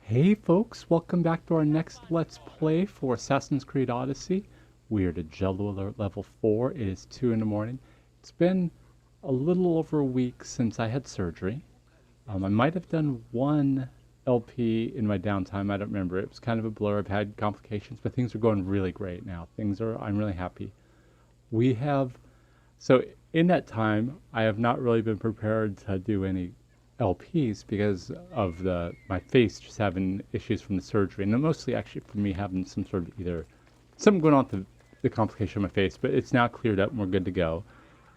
Hey folks, welcome back to our next Let's Play for Assassin's Creed Odyssey. We're at Jello Alert level 4. It is 2 in the morning. It's been a little over a week since I had surgery. I might have done one LP in my downtime. I don't remember. It was kind of a blur. I've had complications, but things are going really great now. I'm really happy. We have, so in that time, I have not really been prepared to do any LPs because of my face just having issues from the surgery, and mostly actually for me having some sort of either something going on with the complication of my face. But it's now cleared up and we're good to go.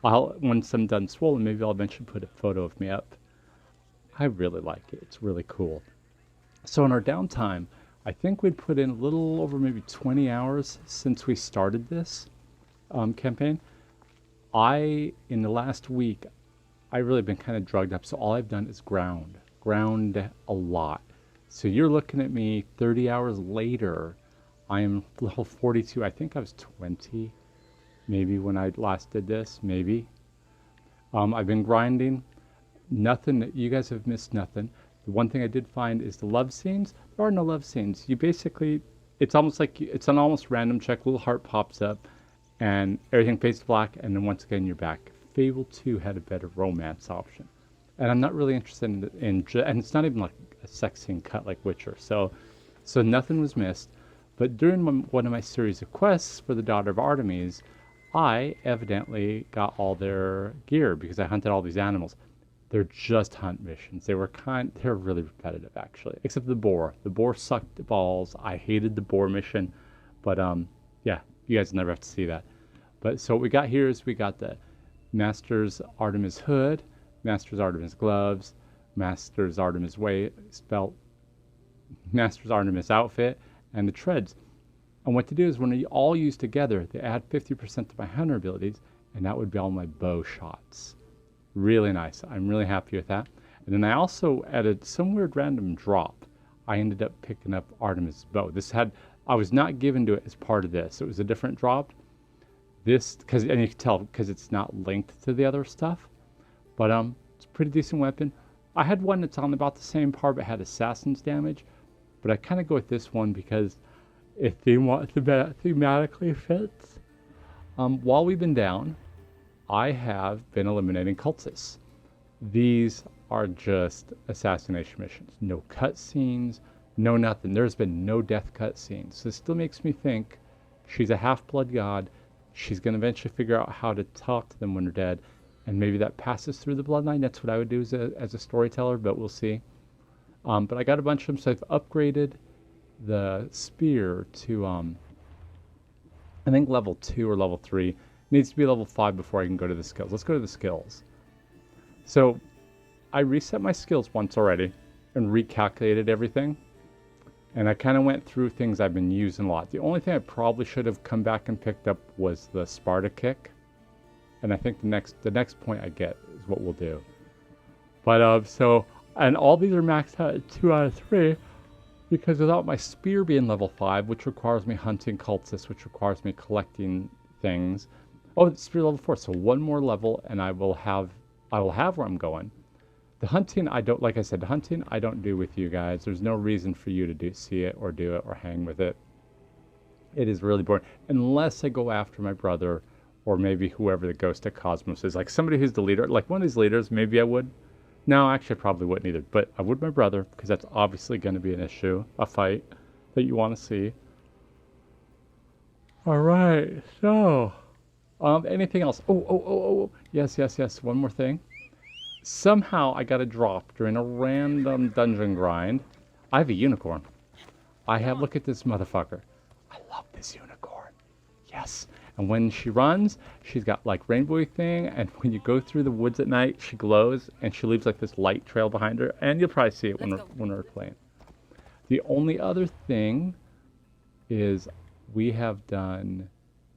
Once I'm done swollen, maybe I'll eventually put a photo of me up. I really like it. It's really cool. So in our downtime, I think we'd put in a little over maybe 20 hours since we started this campaign. In the last week, I've really been kind of drugged up, so all I've done is ground a lot. So you're looking at me 30 hours later. I am level 42. I think I was 20, maybe when I last did this, maybe. I've been grinding. Nothing, you guys have missed nothing. The one thing I did find is the love scenes. There are no love scenes. It's almost like it's an almost random check. A little heart pops up, and everything fades to black, and then once again you're back. Fable 2 had a better romance option, and I'm not really interested and it's not even like a sex scene cut like Witcher. So nothing was missed. But during one of my series of quests for the Daughter of Artemis, I evidently got all their gear because I hunted all these animals. They're just hunt missions. They're really repetitive actually, except the boar. The boar sucked balls. I hated the boar mission, but yeah, you guys never have to see that. But so what we got here is we got the Master's Artemis hood, Master's Artemis gloves, Master's Artemis waist belt, Master's Artemis outfit, and the treads. And what to do is when they all use together, they add 50% to my hunter abilities, and that would be all my bow shots. Really nice. I'm really happy with that. And then I also added some weird random drop. I ended up picking up Artemis bow. I was not given to it as part of this. It was a different drop. And you can tell because it's not linked to the other stuff, but it's a pretty decent weapon. I had one that's on about the same par but had assassin's damage, but I kind of go with this one because it thematically fits. While we've been down, I have been eliminating cultists. These are just assassination missions. No cutscenes, no nothing. There's been no death cutscenes. So this still makes me think she's a half-blood god. She's going to eventually figure out how to talk to them when they're dead, and maybe that passes through the bloodline. That's what I would do as a storyteller, but we'll see. But I got a bunch of them, so I've upgraded the spear to, I think level 2 or level 3. It needs to be level 5 before I can go to the skills. Let's go to the skills. So I reset my skills once already and recalculated everything. And I kind of went through things I've been using a lot. The only thing I probably should have come back and picked up was the Sparta kick. And I think the next point I get is what we'll do. But and all these are maxed out at 2 out of 3, because without my spear being level 5, which requires me hunting cultists, which requires me collecting things. Oh, it's spear level 4, so one more level and I will have where I'm going. The hunting, like I said, the hunting I don't do with you guys. There's no reason for you to see it or do it or hang with it. It is really boring. Unless I go after my brother or maybe whoever the Ghost of Cosmos is. Like somebody who's the leader, like one of these leaders, maybe I would. No, actually I probably wouldn't either. But I would my brother, because that's obviously going to be an issue, a fight that you want to see. Alright, so, anything else? Oh, yes, one more thing. Somehow I got a drop during a random dungeon grind. I have a unicorn. Look at this motherfucker. I love this unicorn. Yes. And when she runs, she's got like rainbowy thing. And when you go through the woods at night, she glows and she leaves like this light trail behind her. And you'll probably see it when we're playing. The only other thing is we have done,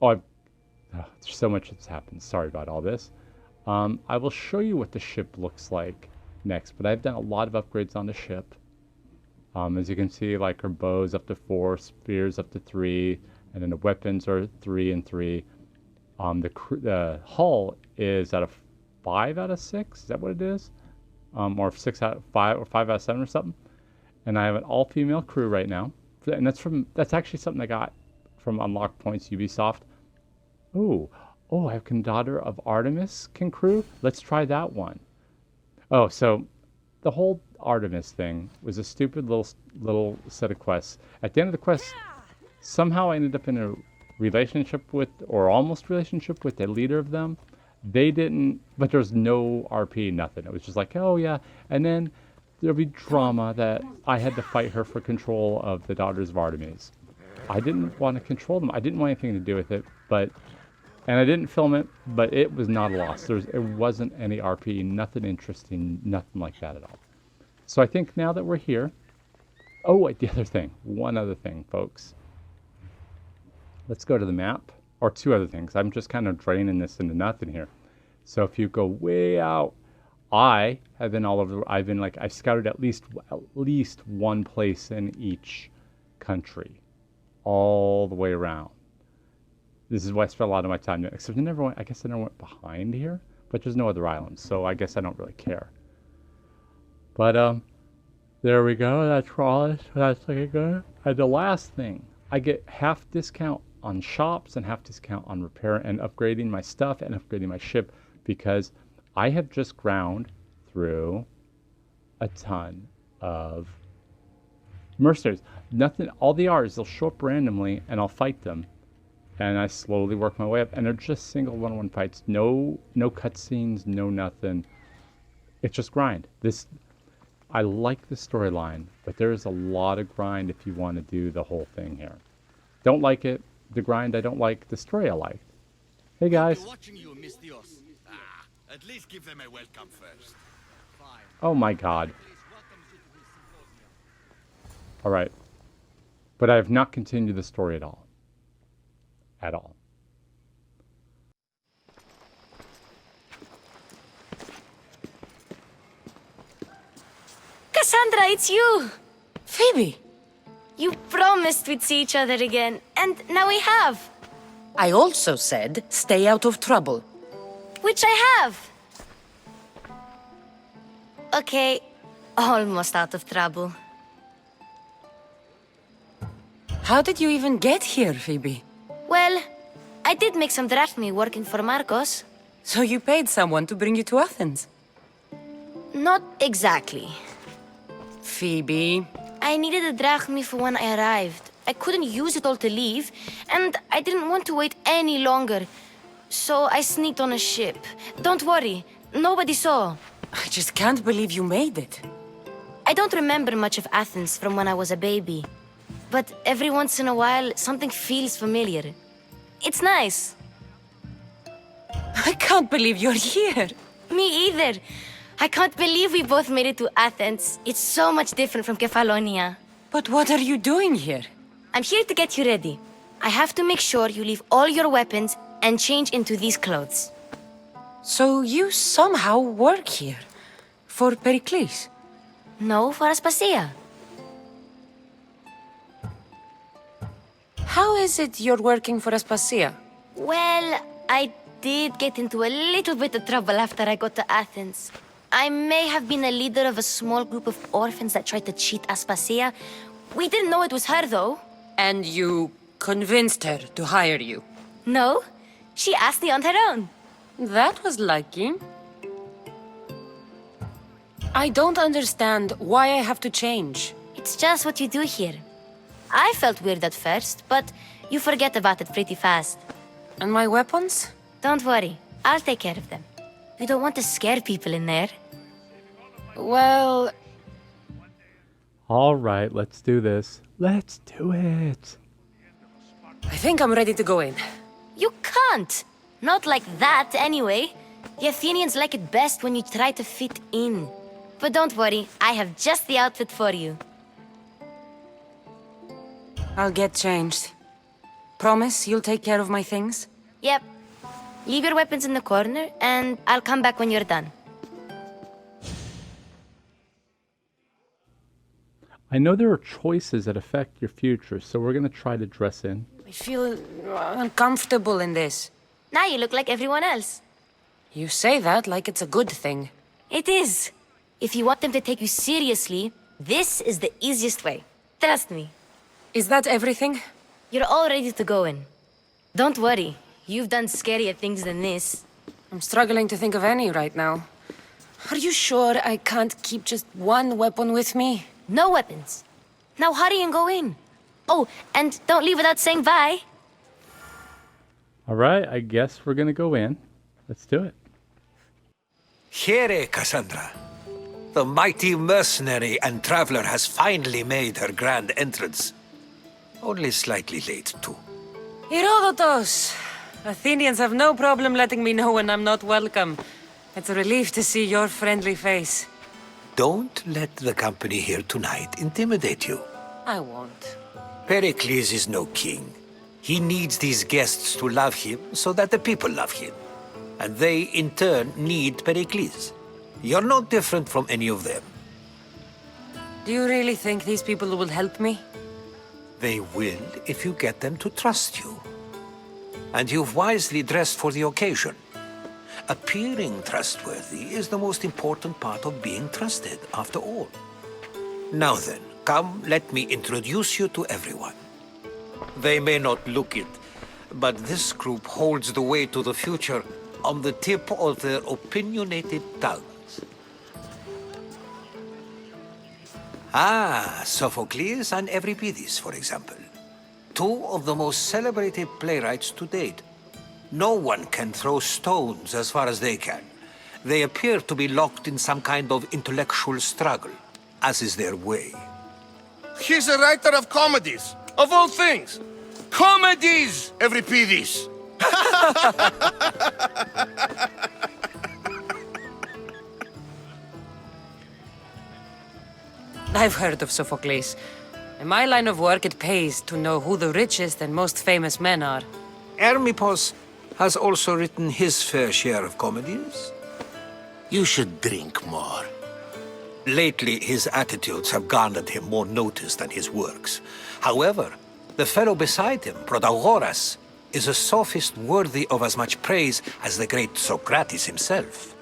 there's so much that's happened. Sorry about all this. I will show you what the ship looks like next, but I've done a lot of upgrades on the ship. As you can see, like her bow's up to 4, spears up to 3, and then the weapons are 3 and 3. The hull is at a 5 out of 6. Is that what it is? Or 6 out of 5 or 5 out of 7 or something. And I have an all-female crew right now. And that's actually something I got from Unlock Points Ubisoft. Oh, I have Daughter of Artemis can crew. Let's try that one. Oh, so the whole Artemis thing was a stupid little set of quests. At the end of the quest, somehow I ended up in a relationship with, or almost relationship with, the leader of them. They didn't, but there's no RP, nothing. It was just like, oh yeah, and then there'll be drama that I had to fight her for control of the Daughters of Artemis. I didn't want to control them. I didn't want anything to do with it, and I didn't film it, but it was not a loss. It wasn't any RP, nothing interesting, nothing like that at all. So I think now that we're here, oh wait, one other thing, folks. Let's go to the map, or two other things. I'm just kind of draining this into nothing here. So if you go way out, I have been all over. I've scouted at least one place in each country, all the way around. This is why I spent a lot of my time doing. Except I never went behind here, but there's no other islands, so I guess I don't really care. But there we go. That's all. That's looking good. And the last thing, I get half discount on shops and half discount on repair and upgrading my stuff and upgrading my ship, because I have just ground through a ton of mercenaries. Nothing. All they are is they'll show up randomly and I'll fight them, and I slowly work my way up. And they're just single one-on-one fights. No cutscenes. No nothing. It's just grind. I like the storyline, but there is a lot of grind if you want to do the whole thing here. Don't like it. The grind I don't like. The story I liked. Hey guys. Watching you, Miss Dios. At least give them a welcome first. Oh my god. Alright. But I have not continued the story at all. At all. Cassandra, it's you! Phoebe! You promised we'd see each other again, and now we have. I also said stay out of trouble. Which I have. Okay, almost out of trouble. How did you even get here, Phoebe? Well, I did make some drachmi working for Marcos. So you paid someone to bring you to Athens? Not exactly. Phoebe... I needed a drachmi for when I arrived. I couldn't use it all to leave, and I didn't want to wait any longer. So I sneaked on a ship. Don't worry, nobody saw. I just can't believe you made it. I don't remember much of Athens from when I was a baby. But every once in a while, something feels familiar. It's nice. I can't believe you're here. Me either. I can't believe we both made it to Athens. It's so much different from Kefalonia. But what are you doing here? I'm here to get you ready. I have to make sure you leave all your weapons and change into these clothes. So you somehow work here? For Perikles? No, for Aspasia. How is it you're working for Aspasia? Well, I did get into a little bit of trouble after I got to Athens. I may have been a leader of a small group of orphans that tried to cheat Aspasia. We didn't know it was her, though. And you convinced her to hire you? No, she asked me on her own. That was lucky. I don't understand why I have to change. It's just what you do here. I felt weird at first, but you forget about it pretty fast. And my weapons? Don't worry, I'll take care of them. We don't want to scare people in there. Well... Alright, let's do this. Let's do it. I think I'm ready to go in. You can't! Not like that, anyway. The Athenians like it best when you try to fit in. But don't worry, I have just the outfit for you. I'll get changed. Promise you'll take care of my things? Yep. Leave your weapons in the corner, and I'll come back when you're done. I know there are choices that affect your future, so we're going to try to dress in. I feel uncomfortable in this. Now you look like everyone else. You say that like it's a good thing. It is. If you want them to take you seriously, This is the easiest way. Trust me. Is that everything? You're all ready to go in. Don't worry. You've done scarier things than this. I'm struggling to think of any right now. Are you sure I can't keep just one weapon with me? No weapons. Now hurry and go in. Oh, and don't leave without saying bye. All right, I guess we're gonna go in. Let's do it. Here, Cassandra. The mighty mercenary and traveler has finally made her grand entrance. Only slightly late, too. Herodotus! Athenians have no problem letting me know when I'm not welcome. It's a relief to see your friendly face. Don't let the company here tonight intimidate you. I won't. Perikles is no king. He needs these guests to love him so that the people love him. And they, in turn, need Perikles. You're no different from any of them. Do you really think these people will help me? They will if you get them to trust you. And you've wisely dressed for the occasion. Appearing trustworthy is the most important part of being trusted, after all. Now then, come, let me introduce you to everyone. They may not look it, but this group holds the way to the future on the tip of their opinionated tongues. Ah, Sophocles and Euripides, for example. Two of the most celebrated playwrights to date. No one can throw stones as far as they can. They appear to be locked in some kind of intellectual struggle, as is their way. He's a writer of comedies, of all things. Comedies, Euripides. I've heard of Sophocles. In my line of work, it pays to know who the richest and most famous men are. Hermippos has also written his fair share of comedies. You should drink more. Lately, his attitudes have garnered him more notice than his works. However, the fellow beside him, Protagoras, is a sophist worthy of as much praise as the great Socrates himself.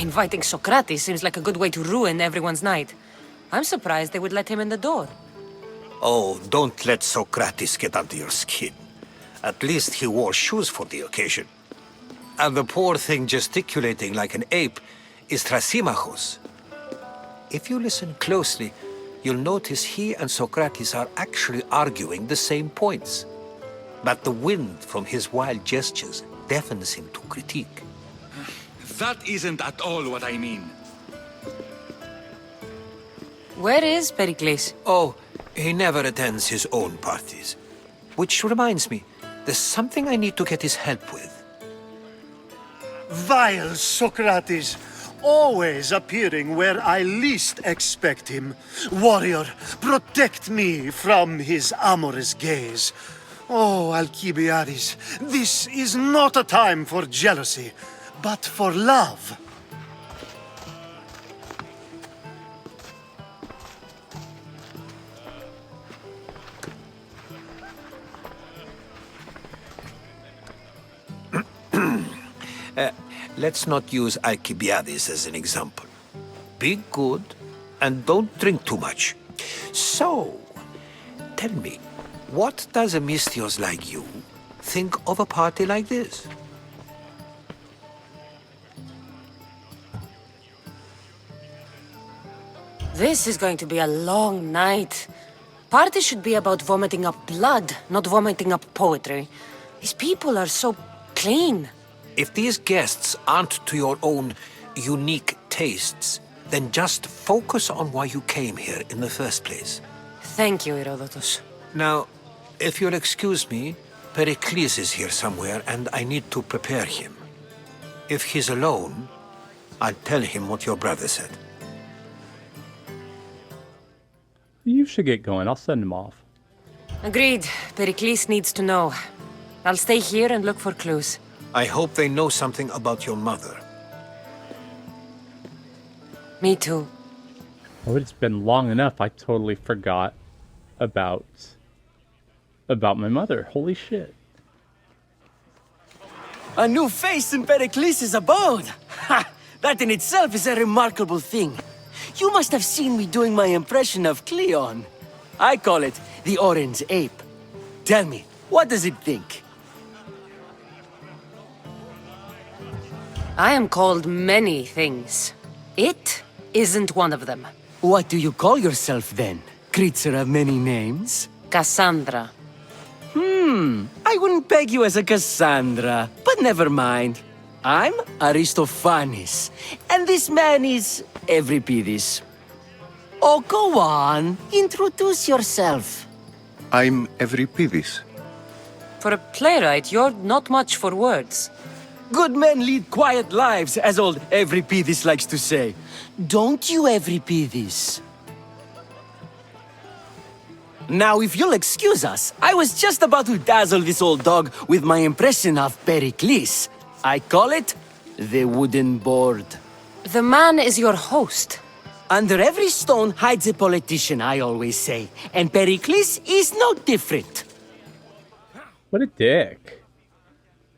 Inviting Socrates seems like a good way to ruin everyone's night. I'm surprised they would let him in the door. Oh, don't let Socrates get under your skin. At least he wore shoes for the occasion. And the poor thing gesticulating like an ape is Thrasymachos. If you listen closely, you'll notice he and Socrates are actually arguing the same points. But the wind from his wild gestures deafens him to critique. That isn't at all what I mean. Where is Pericles? Oh, he never attends his own parties. Which reminds me, there's something I need to get his help with. Vile Socrates, always appearing where I least expect him. Warrior, protect me from his amorous gaze. Oh, Alcibiades, this is not a time for jealousy, but for love. Let's not use Alcibiades as an example. Be good and don't drink too much. So, tell me, what does a Mystios like you think of a party like this? This is going to be a long night. Party should be about vomiting up blood, not vomiting up poetry. These people are so clean. If these guests aren't to your own unique tastes, then just focus on why you came here in the first place. Thank you, Herodotus. Now, if you'll excuse me, Perikles is here somewhere and I need to prepare him. If he's alone, I'll tell him what your brother said. You should get going. I'll send him off. Agreed. Pericles needs to know. I'll stay here and look for clues. I hope they know something about your mother. Me too. Oh, it's been long enough. I totally forgot about my mother. Holy shit. A new face in Pericles' abode! Ha! That in itself is a remarkable thing. You must have seen me doing my impression of Cleon. I call it the Orange Ape. Tell me, what does it think? I am called many things. It isn't one of them. What do you call yourself then? Creature of many names? Cassandra. I wouldn't peg you as a Cassandra, but never mind. I'm Aristophanes, and this man is Euripides. Oh, go on. Introduce yourself. I'm Euripides. For a playwright, you're not much for words. Good men lead quiet lives, as old Euripides likes to say. Don't you, Euripides? Now, if you'll excuse us, I was just about to dazzle this old dog with my impression of Perikles. I call it the wooden board. The man is your host. Under every stone hides a politician, I always say. And Perikles is no different. What a dick.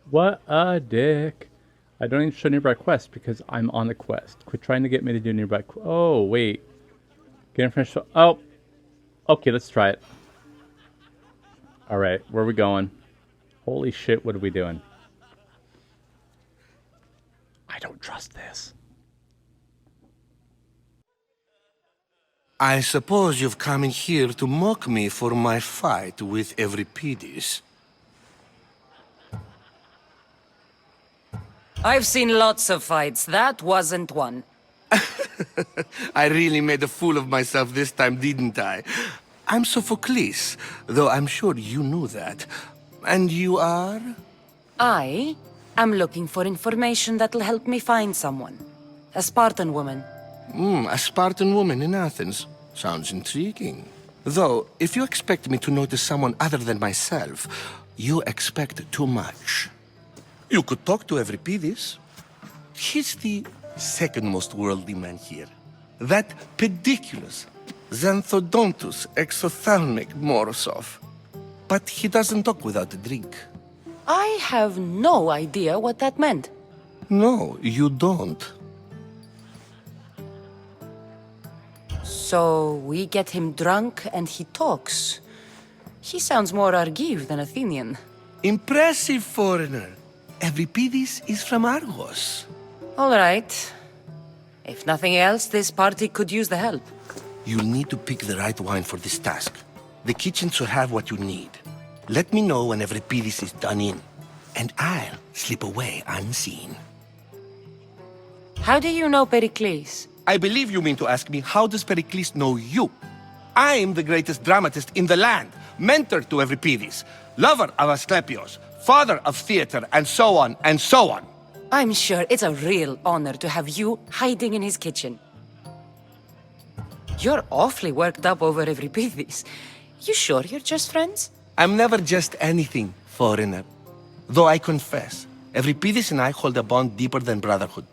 What a dick. I don't even show nearby quest because I'm on the quest. Quit trying to get me to do nearby quest. Oh, wait. Get in front of... Oh. Okay, let's try it. Alright, where are we going? Holy shit, what are we doing? I don't trust this. I suppose you've come in here to mock me for my fight with Euripides. I've seen lots of fights. That wasn't one. I really made a fool of myself this time, didn't I? I'm Sophocles, though I'm sure you knew that. And you are? I am looking for information that'll help me find someone. A Spartan woman. A Spartan woman in Athens. Sounds intriguing. Though, if you expect me to notice someone other than myself, you expect too much. You could talk to Euripides. He's the second most worldly man here. That pediculous, xanthodontus exophthalmic Morosov. But he doesn't talk without a drink. I have no idea what that meant. No, you don't. So we get him drunk and he talks. He sounds more Argive than Athenian. Impressive, foreigner. Euripides is from Argos. All right. If nothing else, this party could use the help. You'll need to pick the right wine for this task. The kitchen should have what you need. Let me know when Euripides is done in, and I'll slip away unseen. How do you know Pericles? I believe you mean to ask me, how does Pericles know you? I'm the greatest dramatist in the land, mentor to Euripides, lover of Asclepios, father of theater, and so on, and so on. I'm sure it's a real honor to have you hiding in his kitchen. You're awfully worked up over Euripides. You sure you're just friends? I'm never just anything, foreigner. Though I confess, Euripides and I hold a bond deeper than brotherhood.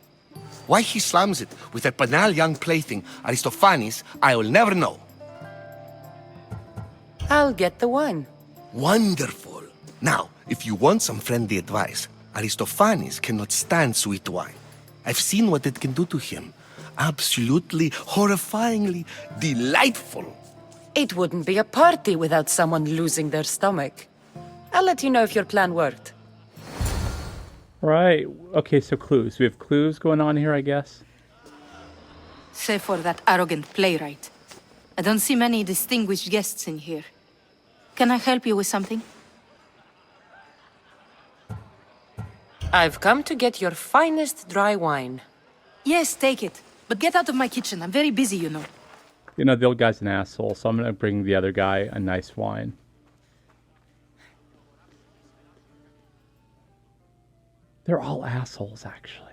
Why he slams it with that banal young plaything, Aristophanes, I will never know. I'll get the wine. Wonderful. Now, if you want some friendly advice, Aristophanes cannot stand sweet wine. I've seen what it can do to him. Absolutely, horrifyingly delightful. It wouldn't be a party without someone losing their stomach. I'll let you know if your plan worked. Right. Okay, so clues. We have clues going on here, I guess. Save for that arrogant playwright. I don't see many distinguished guests in here. Can I help you with something? I've come to get your finest dry wine. Yes, take it. But get out of my kitchen. I'm very busy, you know. You know, the old guy's an asshole, so I'm going to bring the other guy a nice wine. They're all assholes, actually.